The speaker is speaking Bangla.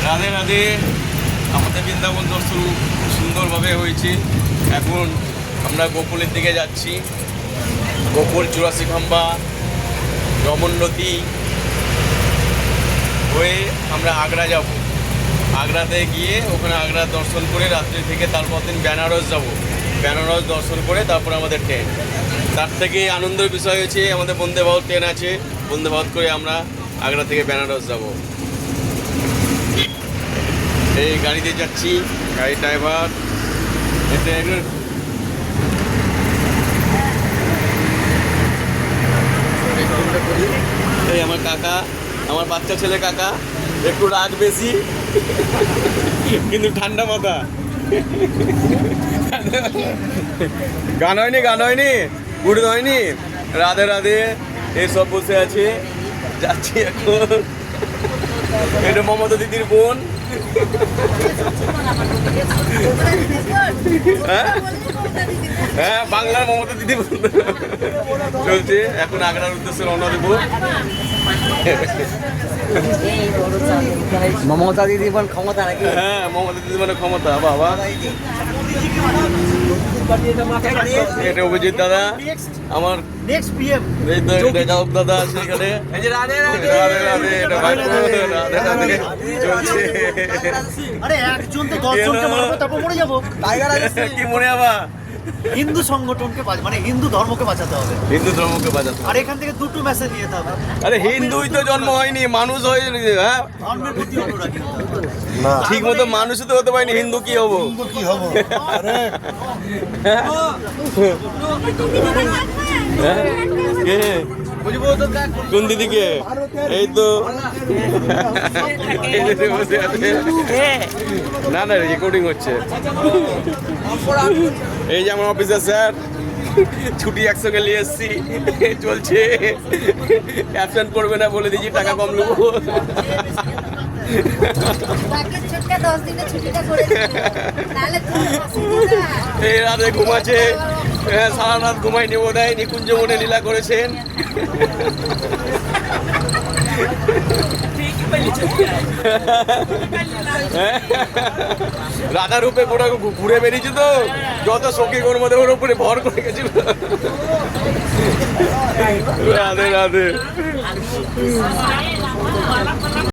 রাধে রাধে। আমাদের বৃন্দাবন দর্শন সুন্দরভাবে হয়েছে। এখন আমরা গোকুলের দিকে যাচ্ছি। গোকুল 84 খাম্বা রমনরতি হয়ে আমরা আগ্রা যাব। আগ্রাতে গিয়ে ওখানে আগ্রা দর্শন করে রাত্রি থেকে তারপর দিন বেনারস যাব। বেনারস দর্শন করে তারপর আমাদের ট্রেন। তার থেকে আনন্দের বিষয় হয়েছে আমাদের বন্দে ভারত ট্রেন আছে। বন্দে ভারত করে আমরা আগ্রা থেকে বেনারস যাব। এই গাড়িতে যাচ্ছি, গাড়ির ড্রাইভার এই আমার কাকা, আমার বাচ্চা ছেলে কাকা, একটু রাগ বেশি কিন্তু ঠান্ডা মাথা। গান হয়নি, গান হয়নি, গুড় হয়নি। রাধে রাধে এইসব বসে আছে। যাচ্ছি এখন। এটা মমতা দিদির বোন। হ্যাঁ, বাংলার মমতা দিদি চলছে। এখন আগ্রার উদ্দেশ্যে রওনা দেবো। মমতা দিদি মানে ক্ষমতা নাকি? হ্যাঁ, মমতা দিদি মানে ক্ষমতা। বাবা, এটা অভিজিৎ দাদা, আমার নেক্সট পিএম। এই তো যাদব দাদা আছে এখানে। রাধে রাধে, এটা ভাই রাধে রাধে চলছে। আরে একজন তো 10 জনকে মারবো, তারপর মরে যাবো। কি মনে যাবা? হিন্দু সংগঠনকে মানে হিন্দু ধর্মকে বাঁচাতে হবে। হিন্দু ধর্মকে বাঁচাতে। আর এখান থেকে দুটো মেসেজ নিয়ে যেতে হবে। আরে হিন্দুই তো জন্ম হয়নি, মানুষ হয়ে। হ্যাঁ, ধর্মের প্রতি অনুরাগী হতে হবে। ঠিক মতো মানুষই তো হতে পারিনি, হিন্দু কি হবো? কোন দিদিকে? এই তো না না, রেকর্ডিং হচ্ছে। এই যে আমার অফিসার স্যার, ছুটি একসঙ্গে নিয়ে এসছি, চলছে। অ্যাবসেন্ট করবে না বলে দিয়েছি, টাকা কম নেবো। এই রাতে ঘুমাচ্ছে, সারা রাত ঘুমাই নেবো দেয়। নিকুঞ্জ মনে লীলা করেছেন। রাধা রূপে গোটা ঘুরে বেরিয়েছে তো, যত সখী ওর মধ্যে ওর উপরে ভর করে গেছিল। রাধে রাধে।